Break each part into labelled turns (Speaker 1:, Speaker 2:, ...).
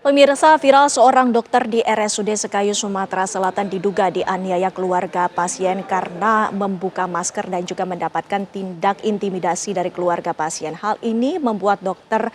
Speaker 1: Pemirsa, viral seorang dokter di RSUD Sekayu, Sumatera Selatan diduga dianiaya keluarga pasien karena membuka masker dan juga mendapatkan tindak intimidasi dari keluarga pasien. Hal ini membuat dokter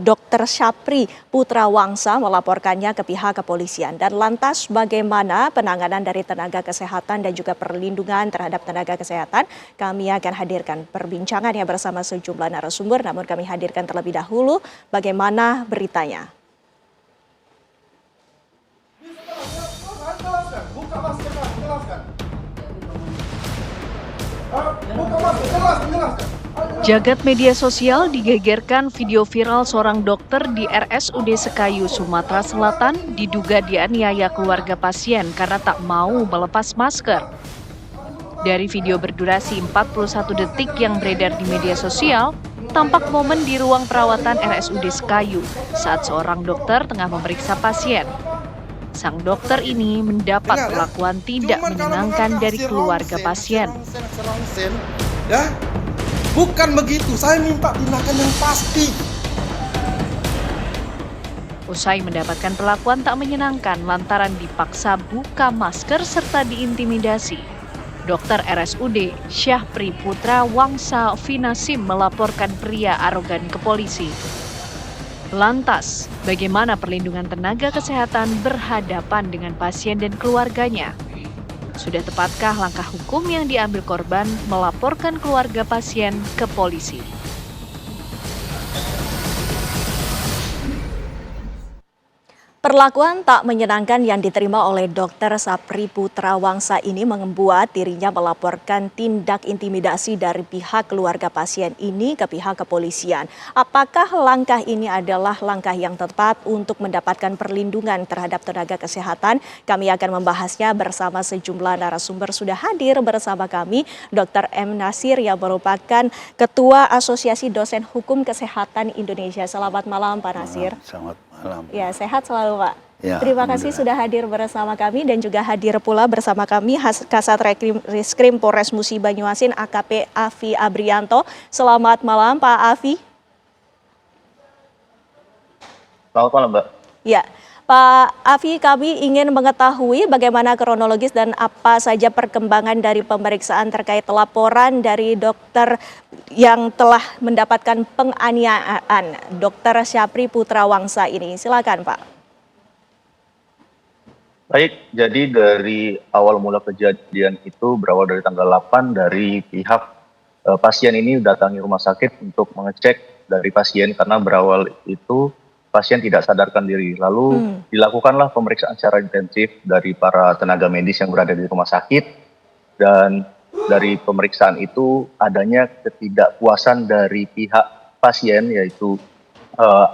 Speaker 1: dokter Syapri Putra Wangsa melaporkannya ke pihak kepolisian. Dan lantas bagaimana penanganan dari tenaga kesehatan dan juga perlindungan terhadap tenaga kesehatan? Kami akan hadirkan perbincangannya bersama sejumlah narasumber, namun kami hadirkan terlebih dahulu bagaimana beritanya.
Speaker 2: Jagat media sosial digegerkan video viral seorang dokter di RSUD Sekayu, Sumatera Selatan diduga dianiaya keluarga pasien karena tak mau melepas masker. Dari video berdurasi 41 detik yang beredar di media sosial, tampak momen di ruang perawatan RSUD Sekayu saat seorang dokter tengah memeriksa pasien. Sang dokter ini mendapat perlakuan tidak menyenangkan dari keluarga pasien.
Speaker 3: Ya, bukan begitu. Saya minta tindakan yang pasti.
Speaker 2: Usai mendapatkan perlakuan tak menyenangkan lantaran dipaksa buka masker serta diintimidasi, Dokter RSUD Syapri Putra Wangsa Finasim melaporkan pria arogan ke polisi. Lantas, bagaimana perlindungan tenaga kesehatan berhadapan dengan pasien dan keluarganya? Sudah tepatkah langkah hukum yang diambil korban melaporkan keluarga pasien ke polisi?
Speaker 1: Perlakuan tak menyenangkan yang diterima oleh Dokter Syapri Putra Wangsa ini membuat dirinya melaporkan tindak intimidasi dari pihak keluarga pasien ini ke pihak kepolisian. Apakah langkah ini adalah langkah yang tepat untuk mendapatkan perlindungan terhadap tenaga kesehatan? Kami akan membahasnya bersama sejumlah narasumber. Sudah hadir bersama kami Dr. M. Nasir yang merupakan Ketua Asosiasi Dosen Hukum Kesehatan Indonesia. Selamat malam Pak Nasir.
Speaker 4: Selamat malam.
Speaker 1: Ya, sehat selalu Pak.
Speaker 4: Ya,
Speaker 1: terima kasih sudah hadir bersama kami dan juga hadir pula bersama kami Kasat Reskrim Polres Musi Banyuasin AKP Afi Abrianto. Selamat malam Pak Afi.
Speaker 5: Selamat malam Mbak.
Speaker 1: Ya, Pak Afi, kami ingin mengetahui bagaimana kronologis dan apa saja perkembangan dari pemeriksaan terkait laporan dari dokter yang telah mendapatkan penganiayaan Dokter Syapri Putra Wangsa ini. Silakan Pak.
Speaker 5: Baik, jadi dari awal mula kejadian itu berawal dari tanggal 8 dari pihak pasien ini datangi rumah sakit untuk mengecek dari pasien karena berawal itu pasien tidak sadarkan diri. Lalu dilakukanlah pemeriksaan secara intensif dari para tenaga medis yang berada di rumah sakit dan dari pemeriksaan itu adanya ketidakpuasan dari pihak pasien yaitu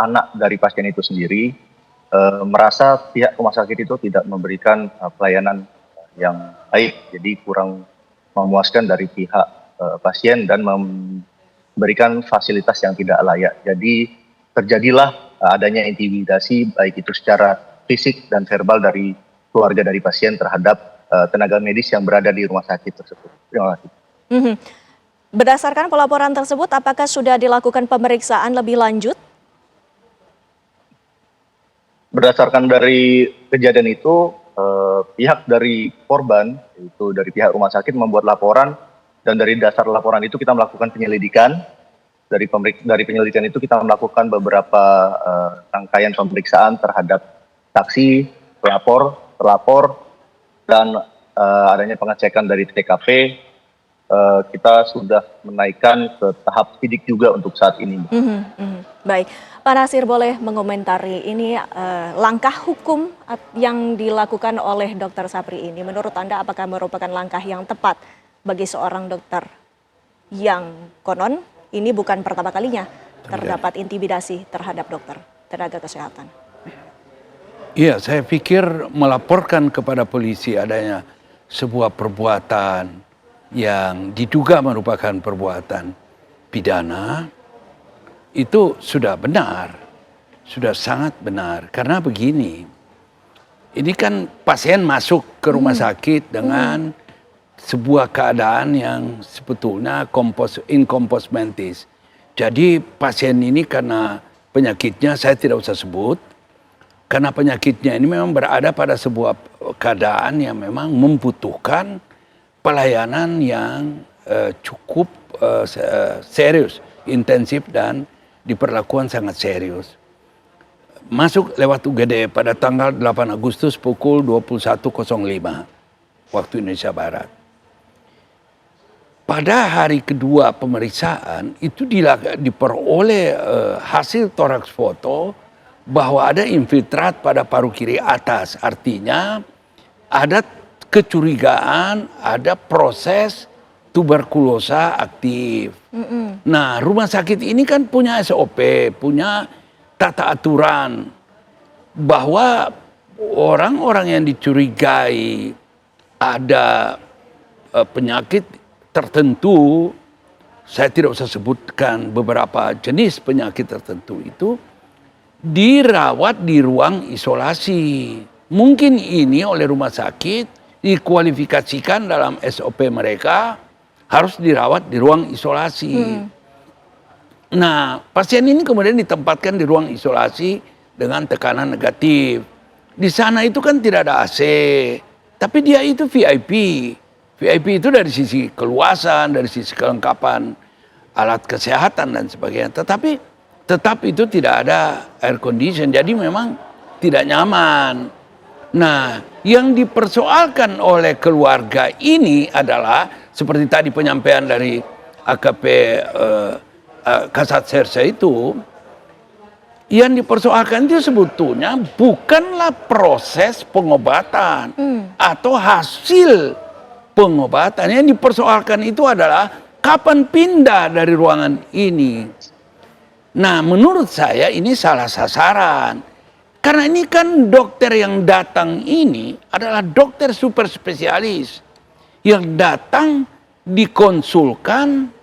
Speaker 5: anak dari pasien itu sendiri merasa pihak rumah sakit itu tidak memberikan pelayanan yang baik, jadi kurang memuaskan dari pihak pasien dan memberikan fasilitas yang tidak layak. Jadi terjadilah adanya intimidasi baik itu secara fisik dan verbal dari keluarga dari pasien terhadap tenaga medis yang berada di rumah sakit tersebut. Terima kasih.
Speaker 1: Berdasarkan pelaporan tersebut, apakah sudah dilakukan pemeriksaan lebih lanjut?
Speaker 5: Berdasarkan dari kejadian itu, pihak dari korban, yaitu dari pihak rumah sakit membuat laporan dan dari dasar laporan itu kita melakukan penyelidikan. Dari penyelidikan itu kita melakukan beberapa rangkaian pemeriksaan terhadap saksi, terlapor, dan adanya pengecekan dari TKP. Kita sudah menaikkan ke tahap sidik juga untuk saat ini.
Speaker 1: Baik, Pak Nasir boleh mengomentari ini langkah hukum yang dilakukan oleh Dokter Syapri ini. Menurut Anda apakah merupakan langkah yang tepat bagi seorang dokter yang konon ini bukan pertama kalinya terdapat intimidasi terhadap dokter, tenaga kesehatan?
Speaker 4: Iya, saya pikir melaporkan kepada polisi adanya sebuah perbuatan yang diduga merupakan perbuatan pidana, itu sudah benar, sudah sangat benar. Karena begini, ini kan pasien masuk ke rumah sakit dengan sebuah keadaan yang sebetulnya inkompos mentis. Jadi pasien ini karena penyakitnya saya tidak usah sebut, karena penyakitnya ini memang berada pada sebuah keadaan yang memang membutuhkan pelayanan yang cukup serius, intensif, dan diperlakukan sangat serius. Masuk lewat UGD pada tanggal 8 Agustus pukul 21.05 waktu Indonesia Barat. Pada hari kedua pemeriksaan itu diperoleh hasil toraks foto bahwa ada infiltrat pada paru kiri atas. Artinya ada kecurigaan, ada proses tuberkulosa aktif. Nah, rumah sakit ini kan punya SOP, punya tata aturan bahwa orang-orang yang dicurigai ada penyakit tertentu, saya tidak usah sebutkan beberapa jenis penyakit tertentu itu, dirawat di ruang isolasi. Mungkin ini oleh rumah sakit dikualifikasikan dalam SOP mereka harus dirawat di ruang isolasi. Nah, pasien ini kemudian ditempatkan di ruang isolasi dengan tekanan negatif. Di sana itu kan tidak ada AC, tapi dia itu VIP. VIP itu dari sisi keluasan, dari sisi kelengkapan alat kesehatan dan sebagainya. Tetapi tetap itu tidak ada air condition, jadi memang tidak nyaman. Nah, yang dipersoalkan oleh keluarga ini adalah seperti tadi penyampaian dari AKP Kasat Serse itu, yang dipersoalkan itu sebetulnya bukanlah proses pengobatan atau hasil pengobatan. Yang dipersoalkan itu adalah kapan pindah dari ruangan ini. Nah, menurut saya ini salah sasaran. Karena ini kan dokter yang datang ini adalah dokter super spesialis yang datang dikonsulkan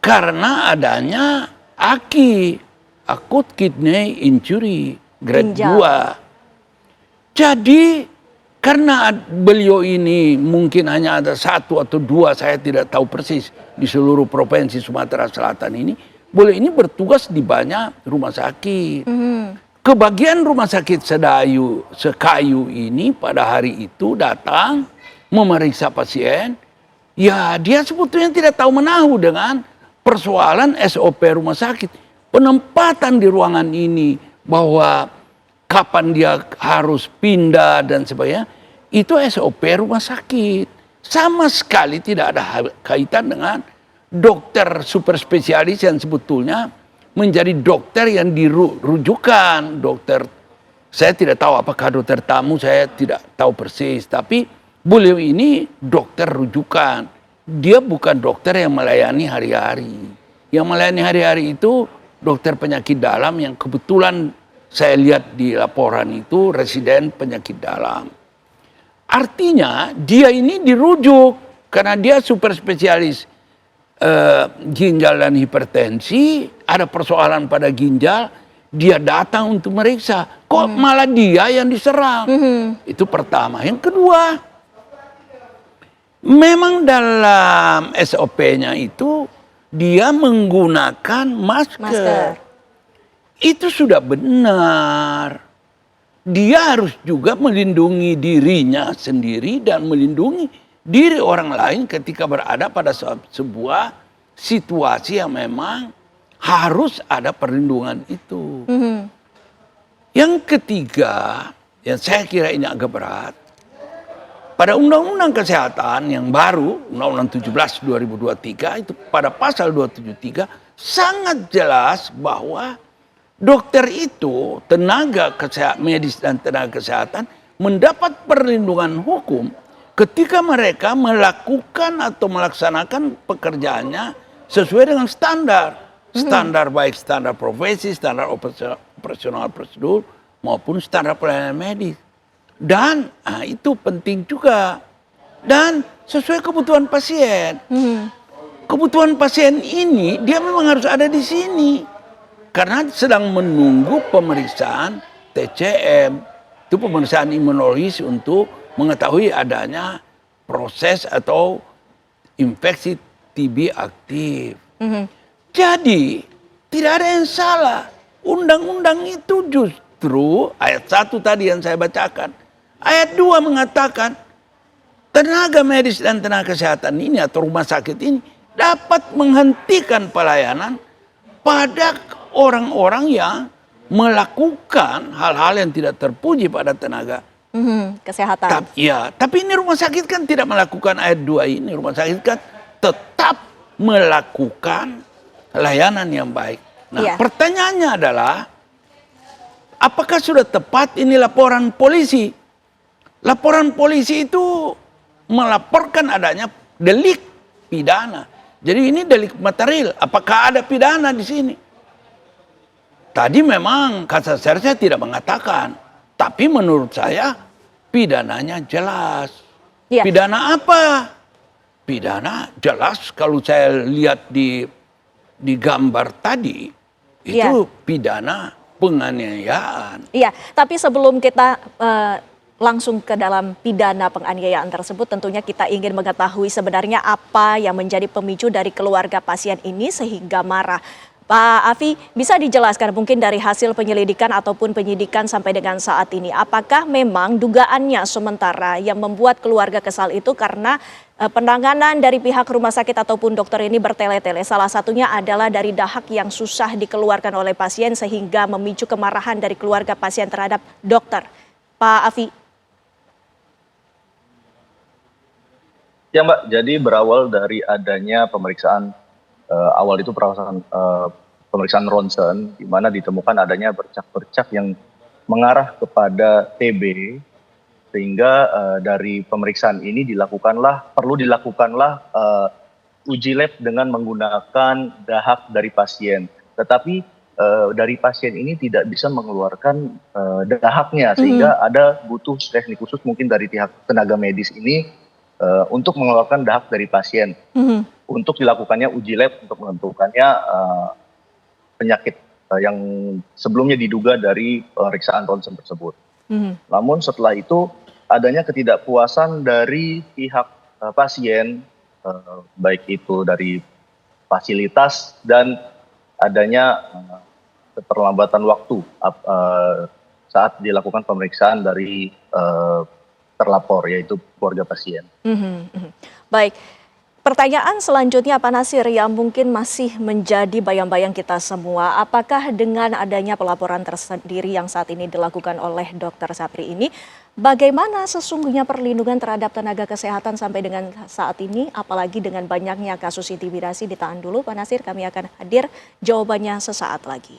Speaker 4: karena adanya AKI, acute kidney injury, grade 2. Jadi karena beliau ini mungkin hanya ada 1 atau 2, saya tidak tahu persis, di seluruh provinsi Sumatera Selatan ini, beliau ini bertugas di banyak rumah sakit. Kebagian rumah sakit Sekayu ini pada hari itu datang memeriksa pasien, ya dia sebetulnya tidak tahu menahu dengan persoalan SOP rumah sakit. Penempatan di ruangan ini, bahwa kapan dia harus pindah dan sebagainya, itu SOP rumah sakit. Sama sekali tidak ada kaitan dengan dokter super spesialis yang sebetulnya menjadi dokter yang dirujukan. Dokter, saya tidak tahu apakah dokter tamu, saya tidak tahu persis, tapi beliau ini dokter rujukan. Dia bukan dokter yang melayani hari-hari. Yang melayani hari-hari itu dokter penyakit dalam yang kebetulan saya lihat di laporan itu residen penyakit dalam. Artinya dia ini dirujuk karena dia super spesialis ginjal dan hipertensi, ada persoalan pada ginjal, dia datang untuk meriksa. Kok malah dia yang diserang? Itu pertama. Yang kedua, memang dalam SOP-nya itu dia menggunakan masker. Itu sudah benar. Dia harus juga melindungi dirinya sendiri dan melindungi diri orang lain ketika berada pada sebuah situasi yang memang harus ada perlindungan itu. Yang ketiga, yang saya kira ini agak berat, pada Undang-Undang Kesehatan yang baru, Undang-Undang 17 2023 itu pada pasal 273 sangat jelas bahwa dokter itu, tenaga medis dan tenaga kesehatan mendapat perlindungan hukum ketika mereka melakukan atau melaksanakan pekerjaannya sesuai dengan standar. Standar baik standar profesi, standar operasional prosedur maupun standar pelayanan medis. Dan itu penting juga. Dan sesuai kebutuhan pasien. Kebutuhan pasien ini dia memang harus ada di sini. Karena sedang menunggu pemeriksaan TCM. Itu pemeriksaan imunologis untuk mengetahui adanya proses atau infeksi TB aktif. Jadi tidak ada yang salah undang-undang itu justru ayat 1 tadi yang saya bacakan. Ayat 2 mengatakan tenaga medis dan tenaga kesehatan ini atau rumah sakit ini dapat menghentikan pelayanan pada orang-orang yang melakukan hal-hal yang tidak terpuji pada tenaga
Speaker 1: Kesehatan.
Speaker 4: tapi ini rumah sakit kan tidak melakukan ayat 2 ini. Rumah sakit kan tetap melakukan layanan yang baik. Nah, pertanyaannya adalah apakah sudah tepat ini laporan polisi? Laporan polisi itu melaporkan adanya delik pidana. Jadi ini delik material. Apakah ada pidana di sini? Tadi memang kasat saya tidak mengatakan, tapi menurut saya pidananya jelas. Pidana apa? Pidana jelas kalau saya lihat di gambar tadi itu pidana penganiayaan.
Speaker 1: Iya, tapi sebelum kita langsung ke dalam pidana penganiayaan tersebut, tentunya kita ingin mengetahui sebenarnya apa yang menjadi pemicu dari keluarga pasien ini sehingga marah. Pak Afi, bisa dijelaskan mungkin dari hasil penyelidikan ataupun penyidikan sampai dengan saat ini, apakah memang dugaannya sementara yang membuat keluarga kesal itu karena penanganan dari pihak rumah sakit ataupun dokter ini bertele-tele. Salah satunya adalah dari dahak yang susah dikeluarkan oleh pasien sehingga memicu kemarahan dari keluarga pasien terhadap dokter. Pak Afi.
Speaker 5: Ya Mbak, jadi berawal dari adanya pemeriksaan awal itu pemeriksaan ronsen, di mana ditemukan adanya bercak-bercak yang mengarah kepada TB, sehingga dari pemeriksaan ini perlu dilakukanlah uji lab dengan menggunakan dahak dari pasien. Tetapi dari pasien ini tidak bisa mengeluarkan dahaknya, sehingga butuh teknik khusus mungkin dari pihak tenaga medis ini untuk mengeluarkan dahak dari pasien. Untuk dilakukannya uji lab untuk menentukannya penyakit yang sebelumnya diduga dari pemeriksaan ronsen tersebut. Namun setelah itu adanya ketidakpuasan dari pihak pasien, baik itu dari fasilitas dan adanya keterlambatan waktu saat dilakukan pemeriksaan dari terlapor, yaitu keluarga pasien.
Speaker 1: Baik. Pertanyaan selanjutnya Pak Nasir yang mungkin masih menjadi bayang-bayang kita semua, apakah dengan adanya pelaporan tersendiri yang saat ini dilakukan oleh Dr. Sapri ini, bagaimana sesungguhnya perlindungan terhadap tenaga kesehatan sampai dengan saat ini, apalagi dengan banyaknya kasus intimidasi? Ditahan dulu Pak Nasir, kami akan hadir jawabannya sesaat lagi.